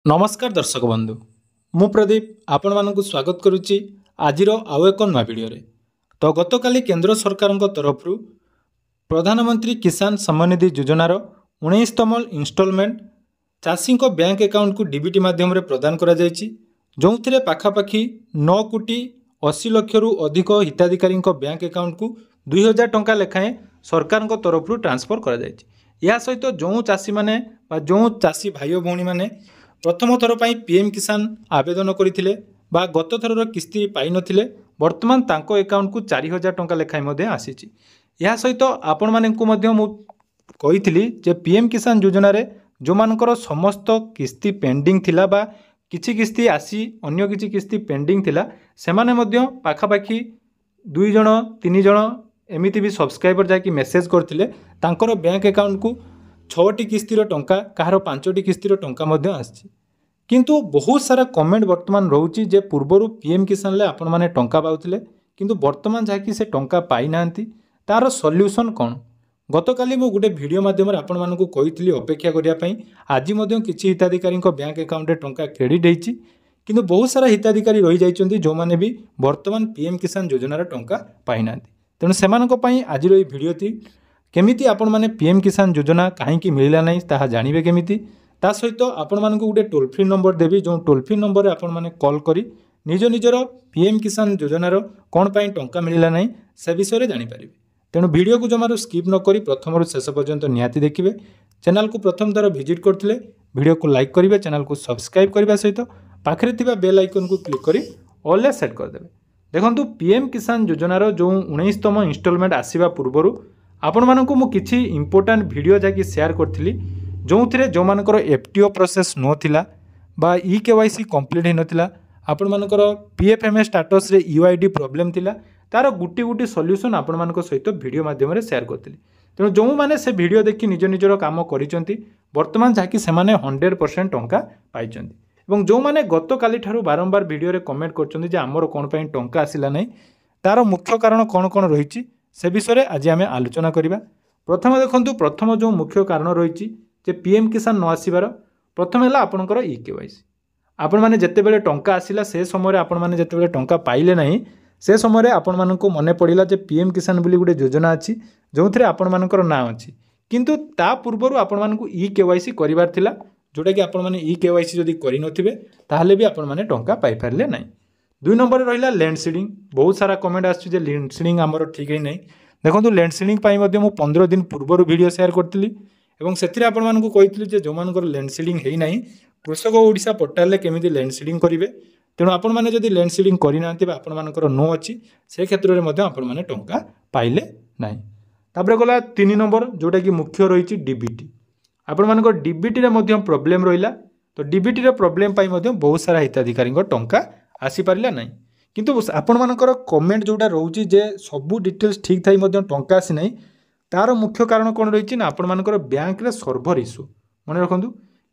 नमस्कार दर्शक बंधु मु प्रदीप आपण मानक स्वागत करुच्ची आजिर आउ एक नवा भिडियो तो गतकाली केंद्र सरकार तरफ प्रधानमंत्री किसान सम्मान निधि योजनार 19तम इनस्टॉलमेंट चाषी बैंक अकाउंट को डीबीटी माध्यम प्रदान करा जायछि जो थे पाखापाखि 9 कोटी 80 लक्ष रु अधिक हिताधिकारी बैंक अकाउंट को 2000 टंका लेखाएं सरकार तरफ ट्रांसफर करा जायछि। या सहित जो चाषी माने जो चाषी भाई भौणी माने प्रथम थर पर पीएम किसान आवेदन करते गत थर किस्ती पाई नथिले वर्तमान तांको अकाउंट को 4000 टंका लेखाएं आसी। या सहित आपण मानकु मध्य मु कहिथिली जे पीएम किसान योजना रे जो मानकर समस्त किस्ती पेंडिंग थिला बा किछि किस्ती आसी अन्य किछि किस्ती पेंडिंग थिला सेमाने मध्य पाखापाखि 2 जण 3 जण एमिति भी सब्सक्राइबर जाकि मेसेज करथिले तांकर बैंक अकाउंट को 6टी किस्तीर टंका कहार 5टी किस्तीर टंका मध्य आछि। किंतु बहुत सारा कमेंट वर्तमान रोची जे पूर्वर पीएम किसान ले आपण माने टंका पाउथिले किंतु वर्तमान जाकि से टंका पाई नांती तार सॉल्यूशन कौन। गतकाली मु गोटे वीडियो माध्यम आपण मानकु कहितली अपेक्षा करिया पई आज मध्य किछि हिताधिकारी बैंक अकाउंट रे टंका क्रेडिट हेछि किंतु बहुत सारा हिताधिकारी रही जाइछन्ती जो माने भी वर्तमान पीएम किसान योजना रे टंका पाई नांती। तेणु सेमानक पई आज रो वीडियो थी केमिति आपण माने पीएम किसान योजना काहेकि मिलला नहीं ताहा जानिबे केमिति ता सहित आपण मानकु गोटे टोल फ्री नंबर देवी जो टोल फ्री नंबर आपण माने कॉल करी निज निजर पीएम किसान योजनार कौन पाई टंका मिलला नहीं से विषय रे जानि परिबे। तेणु वीडियो को जमार स्किप न करी प्रथम शेष पर्यंत निहाती देखिए। चैनल को प्रथम थर विजिट करथिले वीडियो को लाइक करिवे चैनल को सब्सक्राइब करबा सहित पाखरे थिबा बेल आइकन को क्लिक करी ऑल सेट कर देबे। देखंतु पीएम किसान योजनार जो 19तम इनस्टॉलमेंट आसीबा पूर्वरु आपण मानकु मु किछि इंपोर्टेंट वीडियो जाकि शेयर करथिली जो थिरे जो मानकर एफटीओ प्रोसेस नो थिला बा ई केवाईसी कंप्लीट हे नथिला आपण मानकर पीएफएमएस स्टेटस रे यूआईडी प्रॉब्लम थिला तार गुटी गुटी सॉल्यूशन आपण मानक सहित वीडियो माध्यम रे शेयर करथिली। तेणु जो माने से वीडियो देखि निज निजर काम करिसंती वर्तमान जाकि से माने 100% टंका पाइचंती एवं जो माने गत काली ठारू बारंबार वीडियो रे कमेंट करचंती जे हमर कोन पई टंका आसिला नै तार मुख्य कारण कोन कोन रहिछि से विषय आज आम आलोचना करवा। प्रथम देखंतु प्रथम जो मुख्य कारण रही जे पीएम किसान न आसबार प्रथम है आपणकर ई केवाईसी आपण मैंने जितेबले टंका आसला से समय आपण मैंने जितेबले टंका पाइले नहीं से समय आपण मानक मन पड़ा जे पीएम किसान बोली गोटे योजना अच्छी जो थे आपण मानकर ना अच्छी किंतु ता पूर्वर आपण मानक ई केवाईसी करिवार थिला जोटा कि आपण माने ई केवाईसी जदि करि नथिबे ताहले भी आपण माने टंका पाई पारले नहीं। 2 नंबर रहिला लैंड सीडिंग बहुत सारा कमेंट आछी जे लैंड सीडिंग हमर ठीक है नहीं। देखो लैंड सीडिंग पाई मध्य मु 15 दिन पूर्वर वीडियो शेयर करथिली एवं सेथिरे आपण मानकु कहितली जे जो मानकर लैंड सीडिंग हेई नहीं कृषक ओडिशा पोर्टल ले केमिति लैंड सीडिंग करिवे। तेणु आपण माने जदि लैंड सीडिंग करि नांती आपण मानकर नो अछि से क्षेत्र रे मध्य आपण माने टंका पाइले नहीं। तापर गला 3 नंबर जोटा कि मुख्य रहिछि डीबीटी आपण मानकर डीबीटी रे मध्य प्रॉब्लम रहिला तो डीबीटी रे प्रॉब्लम पाई मध्य बहुत सारा हिताधिकारी टंका आसी पारिला नहीं किंतु आपण मानकर कमेंट जोटा रोची जे सबू डिटेल्स ठीक थाई मध्य टंका आसी नहीं तार मुख्य कारण कौन रही ना आपण मानकर बैंक रे सर्भर इश्यू मन रखु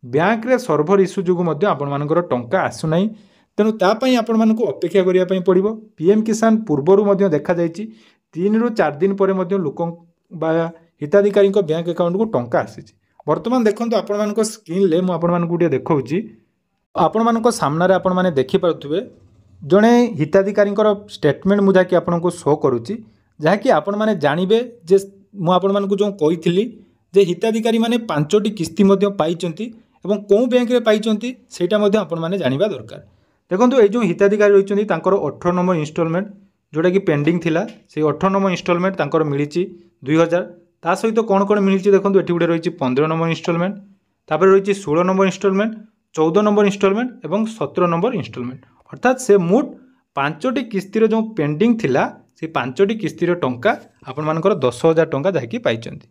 बैंक रे सर्भर इश्यू जो मध्य आपण मानकर टंका आसु नहीं। तेणु तापाई आपण मानकु अपेक्षा करिया पई पड़िबो। पीएम किसान पूर्वरु मध्य देखा जायछि 3 रु 4 दिन परे मध्य लोक बा हिताधिकारी बैंक अकाउंट को टंका आसीछि। वर्तमान देखंतु आपण मानक स्क्रीन ले मु आपण मानकु टे देखौछि आपण मानक सामना रे आपण माने देखि पारुथबे जड़े हिताधिकारी स्टेटमेंट मुझा कि आपको शो करुच्ची जहाँकि आपण मैंने जानवे जे मुझे जो कही जे हिताधिकारी माने 5टी किस्ती पाई एवं कौ बैंक रे पाई सेटा आपण मैंने जानवा दरकार। देखो ये जो हिताधिकारी रही 18 नंबर इनस्टॉलमेंट जोटा कि पेंडिंग थिला से 18 नंबर इनस्टॉलमेंट मिली 2000 ता सहित कौन कौन मिली देखो ये गोटे रही 15 नंबर इनस्टॉलमेंट तापर रही 16 नंबर इनस्टॉलमेंट 14 नंबर इनस्टॉलमेंट और 17 नंबर इनस्टॉलमेंट अर्थात से मुठ 5टी किस्तीर जो पेंडिंग थिला से 5टी किस्तीर टंका आपण मानकर 10,000 टंका जाकि पाइचंती।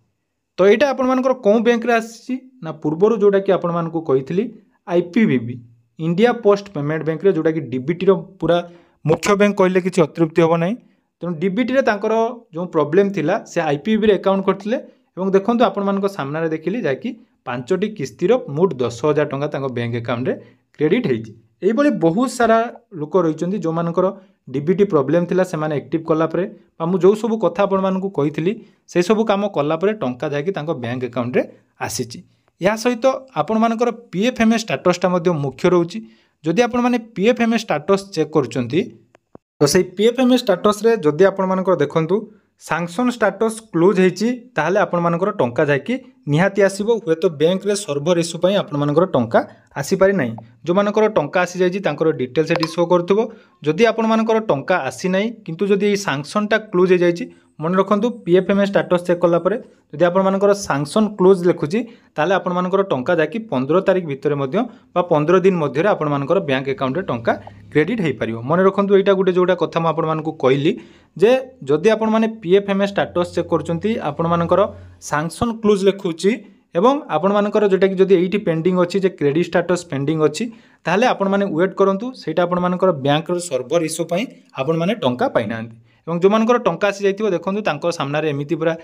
तो यहाँ आपण मानकर कौ बैंक रे आसी ना पूर्वर जोटा कि आपण मानकु कहितली आईपीबीबी इंडिया पोस्ट पेमेंट बैंक रे जोटा कि डीबीटी रो पूरा मुख्य बैंक कहले किछि अतृप्ति होबो नहीं। तेणु डीबीटी रे तांकर जो प्रॉब्लम थिला से आईपीबीबी रे अकाउंट करथिले एवं देखंतु आपण मानक सामना रे देखिली जाकि 5टी किस्तीर मुठ 10,000 टंका तांको बैंक अकाउंट रे क्रेडिट हेछि। यही बहुत सारा लोक रही जो मानकर डीबीटी प्रॉब्लम थिला से माने एक्टिव कलापर जो सब कथा आपण मानकु कहितली से सब काम कलापर टंका जाकि तांको बैंक अकाउंट रे आसीची। या सहित आपण मानकर पीएफएमएस स्टाटसटा मुख्य रोचे। जदि आपण माने पीएफएमएस स्टाटस चेक करुँच तो से पीएफएमएस स्टाटस रे जदि आपण मानकर देखंतु सैंक्शन स्टाटस क्लोज होती ताहले आपण मानकर टंका जाकि निहाती आसीबो। हुए तो बैंक रे सर्वर इश्यू पई आपण मानकर टंका आसी पारि नाही। जो मानकर टंका आसी जायछि तांकर डिटेल्स एटी शो करथबो। जदि आपण मानकर टंका आसी नाही किंतु जदि सैंक्शनटा क्लोज हो जायछि मन रखंतु पीएफएमएस स्टाटस चेक कला परे जदि आपण मानकर सैंक्शन क्लोज लिखुछि ताले आपण मानकर टंका जाकि 15 तारिख भितर मध्य बा 15 दिन मध्य आपण मानकर बैंक अकाउंट रे टंका क्रेडिट हेई परियो। मन रखंतु एटा गुटे जोटा कथा म आपण मानकु कहली जे जदि आपण माने पीएफएमएस स्टाटस चेक करचंती आपण मानकर सैंक्शन क्लोज लिखुछि एवं आपण मानकर जोटा कि जदि एइठी पेंडिंग अछि जे क्रेडिट स्टाटस पेंडिंग अछि ताले आपण माने वेट करंतु सेटा आपण मानकर बैंक रो सर्वर इश्यू पई आपण माने टंका पाइ नांती। एवं जो मानकर टंका आसी जाइथिबो देखंतु तांको सामना रे एमिति पूरा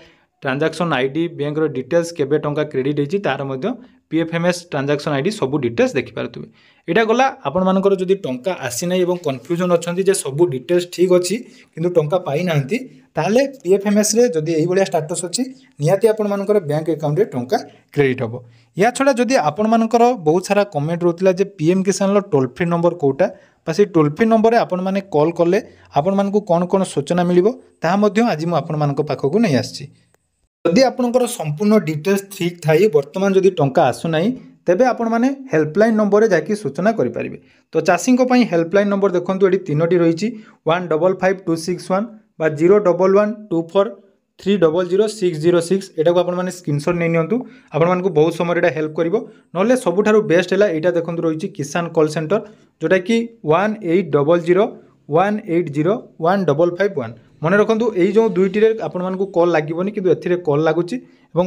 ट्रांजैक्शन आईडी बैंक रो डिटेल्स केबे टंका क्रेडिट हेछि तार मध्य पीएफएमएस ट्रांजैक्शन आईडी सब डिटेल्स देखि पारथुबे। एटा गला आपण मानकर जदि टंका आसी नै एवं कंफ्यूजन अछंती जे सब डिटेल्स ठीक अछि किंतु टंका पाइ नांती ताले पीएफएमएस रे जदि एई भलिया स्टेटस अछि निहाती आपण मानकर बैंक अकाउंट रे टंका क्रेडिट हबो। या छडा जदि आपण मानकर बहुत सारा कमेंट रोतिला जे पीएम किसान लो टोल फ्री नंबर कोटा बा से टोल फ्री नंबर रे आपण माने कॉल करले आपण मानकु कोन कोन सूचना मिलिबो ता मध्य आज मु आपण मानक पाखकु नै आछि। जदि आपनकर संपूर्ण डिटेल्स ठीक थाई वर्तमान जदि टंका आसु नाही तेबे आपण माने हेल्पलाइन नंबर रे जाकी सूचना करि परिबे। तो चाषी को पई हेल्पलाइन नंबर देखंतु एडी तीनोटी रहिछि 155261 बा 01124300606 एटा को आपण माने स्क्रीनशॉट नै नियंतु आपण मानकु बहुत समय एटा हेल्प करिवो। नले सबुठारु बेस्ट हैला एटा देखंतु रहिछि किसान कॉल सेंटर जोटा कि 180018015551 मन रखु यही जो दुईटी आपण मानकु कॉल लागोनी कि एथिरे कॉल लगुच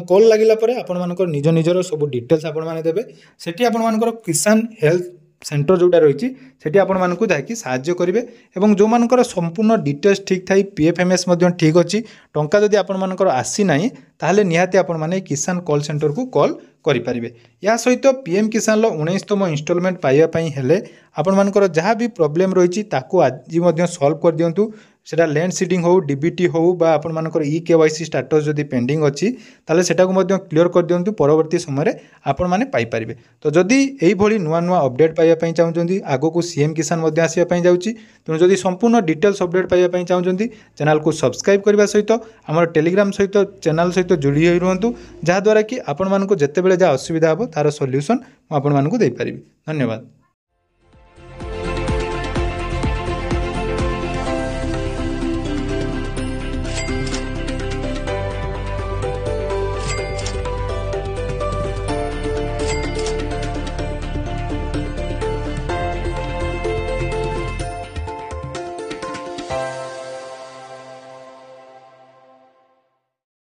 कॉल लगिला परे आपण मानकर निज निजर सब डिटेल्स आपण माने देबे सेठी आपण मानकर किसान हेल्थ सेंटर जोटा रही सेठी आपण मानकु जाकि साहाय्य करिवे। एवं जो मानकर संपूर्ण डिटेल्स ठीक थाई पीएफएमएस मध्य ठीक अछि टंका जदि आपण मानकर आसी नाही ताहले निहाती आपण माने किसान कॉल सेंटर को कॉल करि परिबे। या सहित पीएम किसान लो 19तम इंस्टॉलमेंट पाइबा पई हेले आपण मानकर जहाँ भी प्रॉब्लम रही ताकू आज मध्य सॉल्व कर दियंतु सेटा लैंड सीडिंग हो डीबीटी हो बा आपण मानकर केवाईसी स्टेटस जदि पेंडिंग अछि ताले सेटा को मध्य क्लियर कर दियंतु परवर्ती समय रे आपण माने पाई परिबे। तो जदि एई भली नुवा नुवा अपडेट पाइबा पई चाहुचंती आगो को सीएम किसान मध्य आसीबा पई जाउची तेणु जदि संपूर्ण डिटेल्स अपडेट पाइबा पई चाहुचंती चैनल को सब्सक्राइब करबा सहित हमर टेलीग्राम सहित चैनल सहित जुड़ी होई रहंतु जहा द्वारा कि आपण मानको जत्ते बेले जा असुविधा हो तार सॉल्यूशन आपण मानको देई परिबे। धन्यवाद।